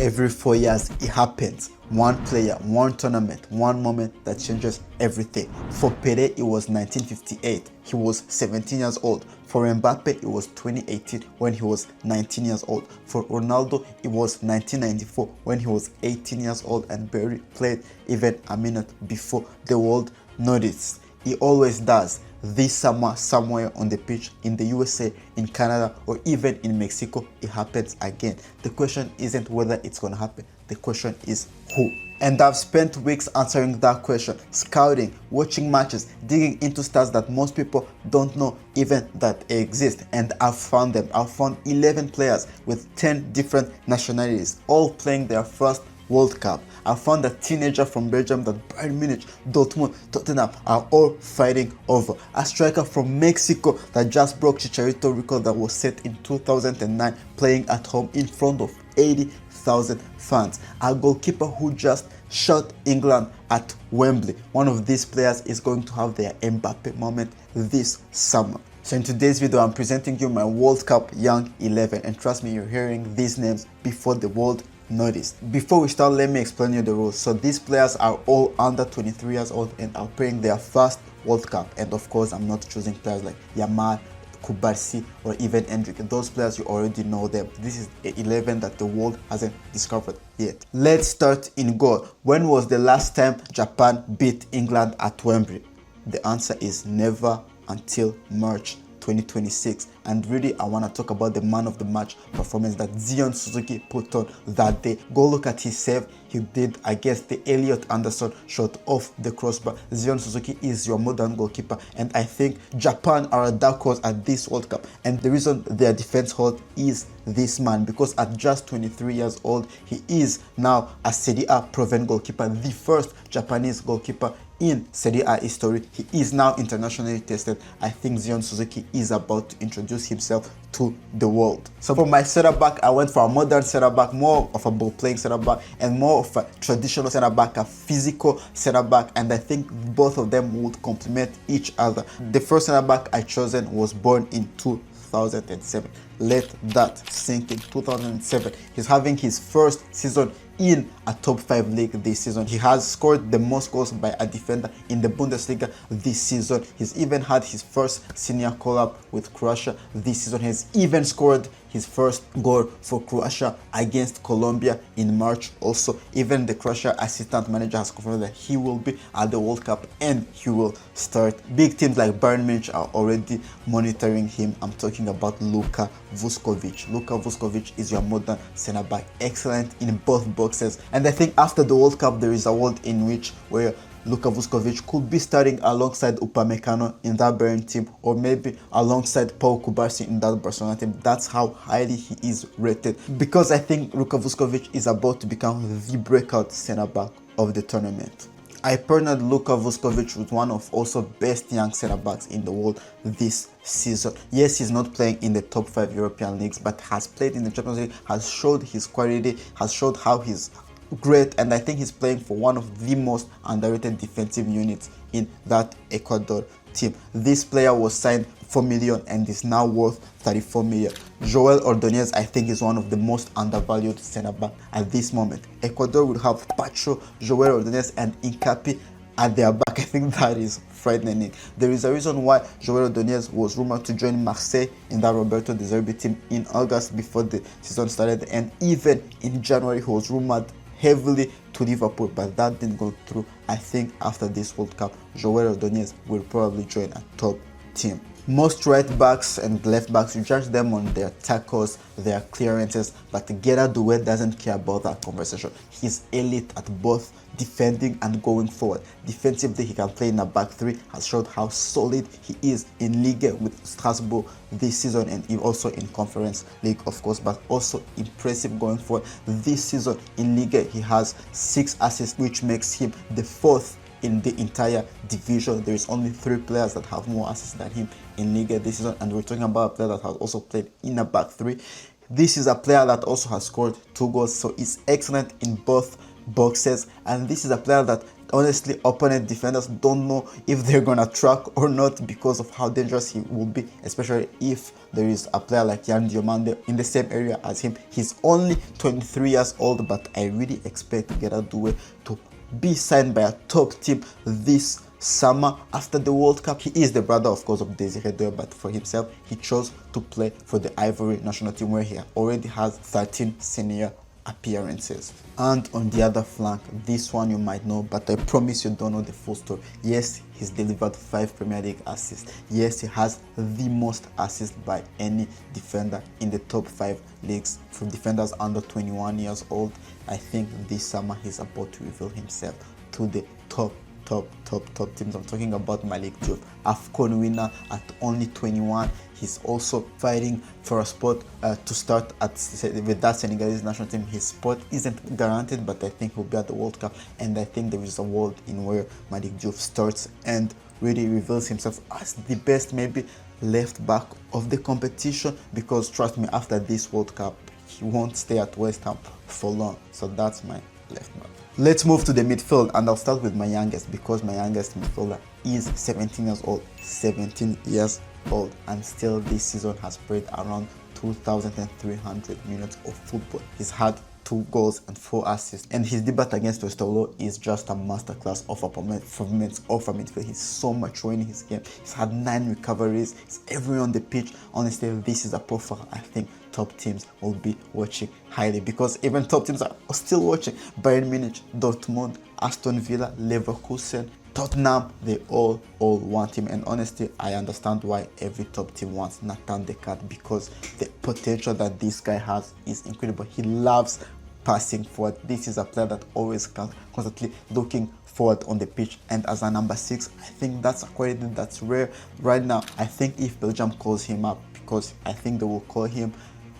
Every 4 years it happens. One player, one tournament, one moment that changes everything. For Pele, it was 1958. He was 17 years old. For Mbappe, it was 2018 when he was 19 years old. For Ronaldo, it was 1994 when he was 18 years old and barely played even a minute before the world noticed. He always does. This summer, somewhere on the pitch in the USA, in Canada, or even in Mexico, it happens again. The question isn't whether it's going to happen. The question is who. And I've spent weeks answering that question, scouting, watching matches, digging into stats that most people don't know even that exist. And I've found them. I've found 11 players with 10 different nationalities, all playing their first World Cup. I found a teenager from Belgium that Bayern Munich, Dortmund, Tottenham are all fighting over. A striker from Mexico that just broke Chicharito record that was set in 2009, playing at home in front of 80,000 fans. A goalkeeper who just shot England at Wembley. One of these players is going to have their Mbappe moment this summer. So in today's video, I'm presenting you my World Cup Young 11, and trust me, you're hearing these names before the world noticed. Before we start, let me explain you the rules. So these players are all under 23 years old and are playing their first World Cup. And of course, I'm not choosing players like Yamal, Kubarsi, or even Hendrick. Those players, you already know them. This is 11 that the world hasn't discovered yet. Let's start in goal. When was the last time Japan beat England at Wembley? The answer is never until March 2026. And really, I want to talk about the man of the match performance that Zion Suzuki put on that day. Go look at his save he did against the Elliot Anderson shot off the crossbar. Zion Suzuki is your modern goalkeeper, and I think Japan are a dark horse at this World Cup. And the reason their defense hold is this man, because at just 23 years old, he is now a Serie A proven goalkeeper, the first Japanese goalkeeper in Serie A history. He is now internationally tested. I think Zion Suzuki is about to introduce himself to the world. So for my center back, I went for a modern center back, more of a ball playing center back, and more of a traditional center back, a physical center back, and I think both of them would complement each other. The first center back I chosen was born in 2007. Let that sink in. 2007. He's having his first season in a top 5 league this season. He has scored the most goals by a defender in the Bundesliga this season. He's even had his first senior call-up with Croatia this season. He's even scored his first goal for Croatia against Colombia in March. Also, even the Croatia assistant manager has confirmed that he will be at the World Cup and he will start. Big teams like Bayern Munich are already monitoring him. I'm talking about Luka Vuskovic. Luka Vuskovic is your modern center back, excellent in both boxes. And I think after the World Cup, there is a world in which where Luka Vuskovic could be starting alongside Upamecano in that Bayern team, or maybe alongside Paul Kubarsi in that Barcelona team. That's how highly he is rated, because I think Luka Vuskovic is about to become the breakout center back of the tournament. I partnered Luka Vuskovic with one of also best young center backs in the world this season. Yes, he's not playing in the top 5 European leagues, but has played in the Champions League, has showed his quality, has showed how he's great, and I think he's playing for one of the most underrated defensive units in that Ecuador team. This player was signed for $4 million and is now worth $34 million. Joel Ordonez, I think, is one of the most undervalued center back at this moment. Ecuador will have Pacho, Joel Ordonez, and Incapi at their back. I think that is frightening. There is a reason why Joel Ordonez was rumored to join Marseille in that Roberto De Zerbi team in August before the season started, and even in January he was rumored heavily to Liverpool, but that didn't go through. I think after this World Cup, Joel Ordonez will probably join a top team. Most right backs and left backs, you judge them on their tackles, their clearances, but Gera Doué doesn't care about that conversation. He's elite at both defending and going forward. Defensively, he can play in a back three, has showed how solid he is in Ligue with Strasbourg this season, and also in Conference League, of course, but also impressive going forward. This season in Ligue, he has 6 assists, which makes him the 4th in the entire division. There is only 3 players that have more assists than him in Liga this season, and we're talking about a player that has also played in a back 3. This is a player that also has scored 2 goals, so it's excellent in both boxes, and this is a player that Honestly, opponent defenders don't know if they're gonna track or not because of how dangerous he will be, especially if there is a player like Yan Diomande in the same area as him. He's only 23 years old, but I really expect Gerard Doué to be signed by a top team this summer after the World Cup. He is the brother, of course, of Desiré Doué, but for himself, he chose to play for the Ivory national team, where he already has 13 senior appearances. And on the other flank, this one you might know, but I promise you don't know the full story. Yes, he's delivered 5 Premier League assists. Yes, he has the most assists by any defender in the top 5 leagues for defenders under 21 years old. I think this summer he's about to reveal himself to the top teams. I'm talking about Malik Diouf, AFCON winner at only 21. He's also fighting for a spot to start with that Senegalese national team. His spot isn't guaranteed, but I think he'll be at the World Cup, and I think there is a world in where Malik Diouf starts and really reveals himself as the best, maybe left back of the competition, because trust me, after this World Cup, he won't stay at West Ham for long. So that's my left back. Let's move to the midfield, and I'll start with my youngest, because my youngest midfielder is 17 years old. 17 years old, and still this season has played around 2,300 minutes of football. He's had 2 goals and 4 assists, and his debut against Westerlo is just a masterclass of a performance of a midfield. He's so mature in his game. He's had 9 recoveries. He's everywhere on the pitch. Honestly, this is a profile I think top teams will be watching highly, because even top teams are still watching. Bayern Munich, Dortmund, Aston Villa, Leverkusen, Tottenham, they all want him. And honestly, I understand why every top team wants Nathan Decat, because the potential that this guy has is incredible. He loves passing forward. This is a player that always constantly looking forward on the pitch, and as a number 6, I think that's a quality that's rare right now. I think if Belgium calls him up, because I think they will call him,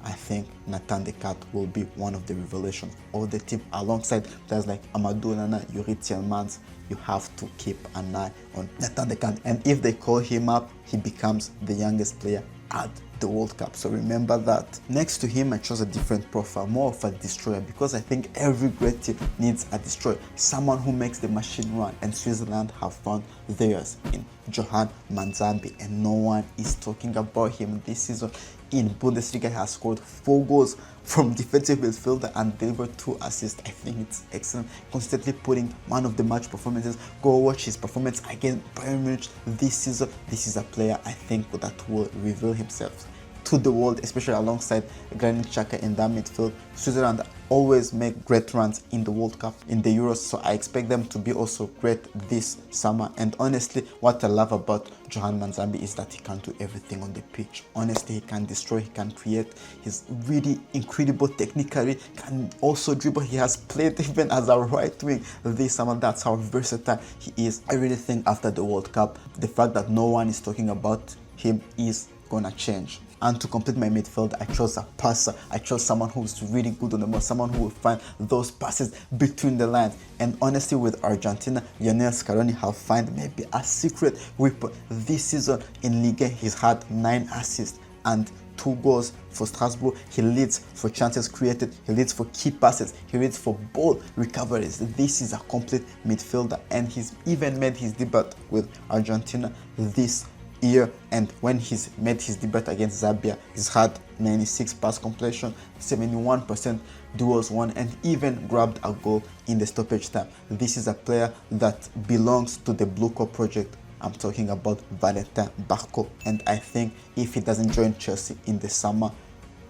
I think Nathan Decat will be one of the revelations of the team, alongside players like Amadou Onana, Yuri Tielemans. You have to keep an eye on Nathan Decat, and if they call him up, he becomes the youngest player at the World Cup. So remember that. Next to him, I chose a different profile, more of a destroyer, because I think every great team needs a destroyer, someone who makes the machine run, and Switzerland have found theirs in Johan Manzambi, and no one is talking about him this season. In Bundesliga, he has scored 4 goals from defensive midfielder and delivered 2 assists. I think it's excellent. Constantly putting man of the match performances. Go watch his performance against Bayern Munich this season. This is a player I think that will reveal himself to the world, especially alongside Granit Xhaka in that midfield. Switzerland always make great runs in the World Cup, in the Euros, so I expect them to be also great this summer. And honestly, what I love about Johan Manzambi is that he can do everything on the pitch. Honestly, he can destroy, he can create. He's really incredible technically, can also dribble. He has played even as a right wing this summer. That's how versatile he is. I really think after the World Cup, the fact that no one is talking about him is gonna change. And to complete my midfield, I chose a passer. I chose someone who's really good on the ball, someone who will find those passes between the lines. And honestly, with Argentina, Lionel Scaloni have found maybe a secret weapon this season in Ligue 1. He's had 9 assists and 2 goals for Strasbourg. He leads for chances created, he leads for key passes, he leads for ball recoveries. This is a complete midfielder, and he's even made his debut with Argentina this year, and when he's made his debut against Zambia, he's had 96 pass completion, 71% duels won, and even grabbed a goal in the stoppage time. This is a player that belongs to the Blue Corps project. I'm talking about Valentin Barco, and I think if he doesn't join Chelsea in the summer,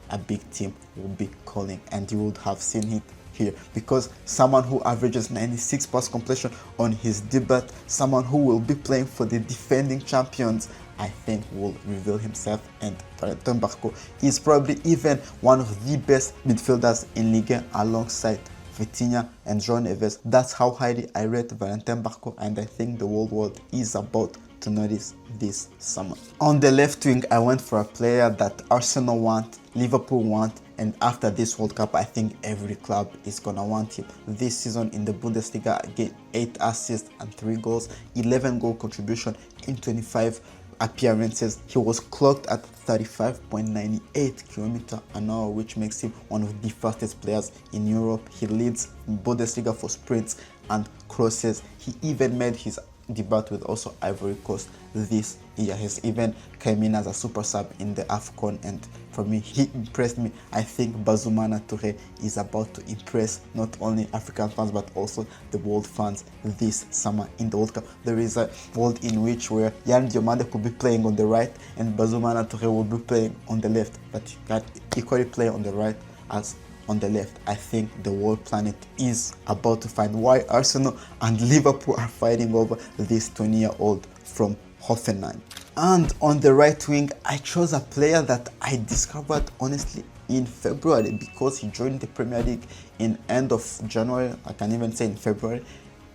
a big team will be calling, and you would have seen it here, because someone who averages 96 pass completion on his debut, someone who will be playing for the defending champions, I think will reveal himself. And Valentin Barco is probably even one of the best midfielders in Ligue 1 alongside Vitinha and João Neves. That's how highly I rate Valentin Barco, and I think the whole world is about to notice this summer. On the left wing, I went for a player that Arsenal want, Liverpool want, and after this World Cup, I think every club is gonna want him. This season in the Bundesliga, again, 8 assists and 3 goals, 11 goal contribution in 25 appearances. He was clocked at 35.98 km/h, which makes him one of the fastest players in Europe. He leads Bundesliga for sprints and crosses. He even made his debut with also Ivory Coast this year. He's even came in as a super sub in the AFCON, and for me, he impressed me. I think Bazoumana Touré is about to impress not only African fans but also the world fans this summer in the World Cup. There is a world in which where Yan Diomande could be playing on the right and Bazoumana Touré will be playing on the left, but you can equally play on the right as on the left. I think the world planet is about to find why Arsenal and Liverpool are fighting over this 20-year-old from Hoffenheim. And on the right wing, I chose a player that I discovered honestly in February because he joined the Premier League in end of January, I can even say in February,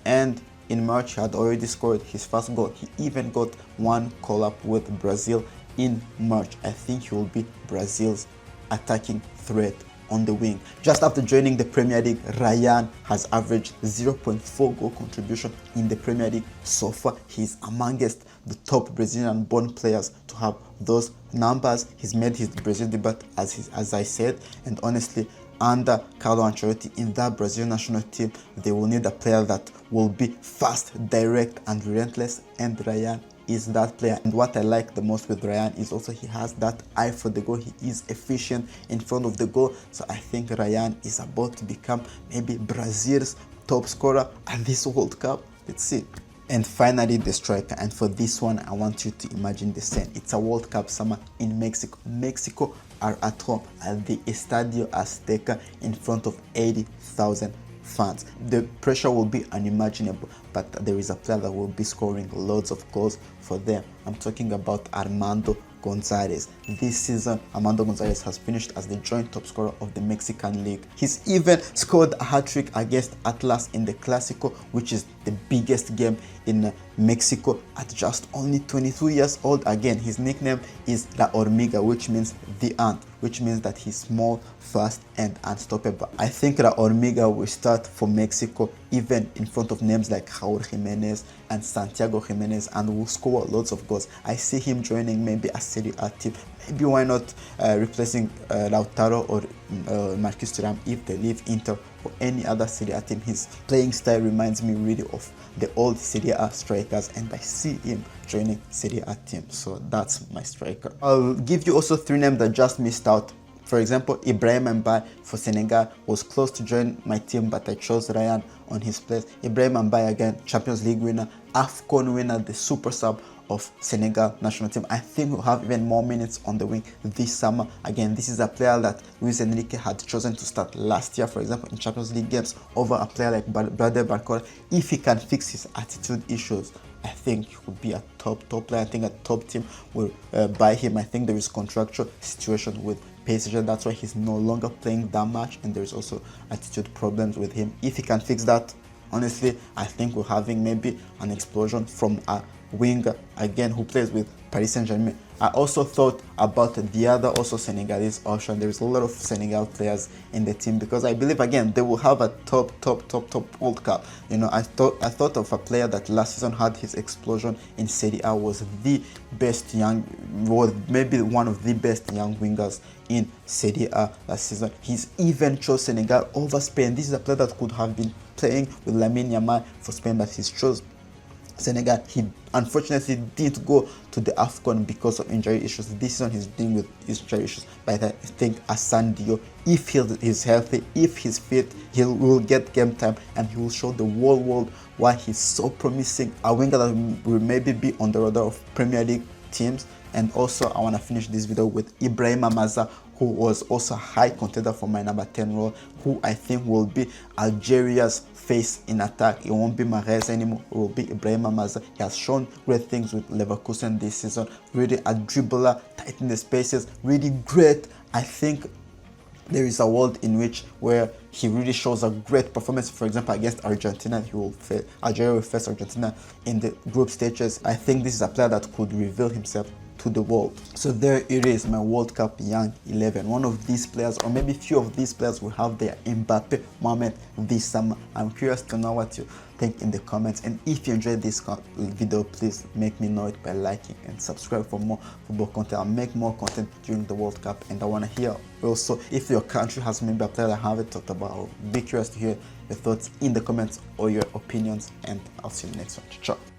and in March he had already scored his first goal. He even got one call-up with Brazil in March. I think he will be Brazil's attacking threat on the wing. Just after joining the Premier League, Ryan has averaged 0.4 goal contribution in the Premier League so far. He's amongst the top Brazilian-born players to have those numbers. He's made his Brazil debut as I said, and honestly, under Carlo Ancelotti in that Brazilian national team, they will need a player that will be fast, direct, and relentless, and Ryan is that player. And what I like the most with Ryan is also he has that eye for the goal. He is efficient in front of the goal, so I think Ryan is about to become maybe Brazil's top scorer at this World Cup. Let's see. And finally, the striker, and for this one I want you to imagine the scene. It's a World Cup summer in Mexico are at home at the Estadio Azteca in front of 80,000 fans. The pressure will be unimaginable, but there is a player that will be scoring loads of goals for them. I'm talking about Armando Gonzalez. This season, Armando Gonzalez has finished as the joint top scorer of the Mexican League. He's even scored a hat-trick against Atlas in the Clásico, which is the biggest game in Mexico, at just only 22 years old. Again, his nickname is La Hormiga, which means the ant, which means that he's small, fast, and unstoppable. I think La Hormiga will start for Mexico even in front of names like Raúl Jiménez and Santiago Jiménez, and will score lots of goals. I see him joining maybe a Serie A team. Maybe why not replacing Lautaro or Marquis Thuram if they leave Inter or any other Serie A team. His playing style reminds me really of the old Serie A strikers, and I see him joining Serie A team. So that's my striker. I'll give you also three names that just missed out. For example, Ibrahim Mbappe for Senegal was close to join my team, but I chose Ryan on his place. Ibrahim Mbappe, again, Champions League winner, AFCON winner, the super sub of Senegal national team. I think we'll have even more minutes on the wing this summer. Again, this is a player that Luis Enrique had chosen to start last year, for example, in Champions League games over a player like Brother Barcola. If he can fix his attitude issues, I think he would be a top player. I think a top team will buy him. I think there is contractual situation with PSG. That's why he's no longer playing that much, and there's also attitude problems with him. If he can fix that, honestly, I think we're having maybe an explosion from a winger again who plays with Paris Saint-Germain. I also thought about the other also Senegalese option. There is a lot of Senegal players in the team because I believe again they will have a top World Cup. You know, I thought of a player that last season had his explosion in Serie A, was maybe one of the best young wingers in Serie A last season. He's even chose Senegal over Spain. This is a player that could have been playing with Lamine Yamal for Spain, but he's chose Senegal. He unfortunately didn't go to the AFCON because of injury issues. This season he's dealing with injury issues, but I think Assane Diop, if he's healthy, if he's fit, he will get game time and he will show the whole world why he's so promising. A winger that will maybe be on the radar of Premier League teams. And also I want to finish this video with Ibrahim Maza, who was also a high contender for my number 10 role, who I think will be Algeria's face in attack. It won't be Mahrez anymore, it will be Ibrahim Maza. He has shown great things with Leverkusen this season, really a dribbler, tight in the spaces, really great. I think there is a world in which where he really shows a great performance. For example, against Argentina, Algeria will face Argentina in the group stages. I think this is a player that could reveal himself to to the world. So there it is, my World Cup Young 11. One of these players, or maybe few of these players, will have their Mbappe moment this summer. I'm curious to know what you think in the comments, and if you enjoyed this video, please make me know it by liking and subscribe for more football content. I'll make more content during the World Cup, and I want to hear also if your country has maybe a player I haven't talked about. I'll be curious to hear your thoughts in the comments or your opinions, and I'll see you next one. Ciao.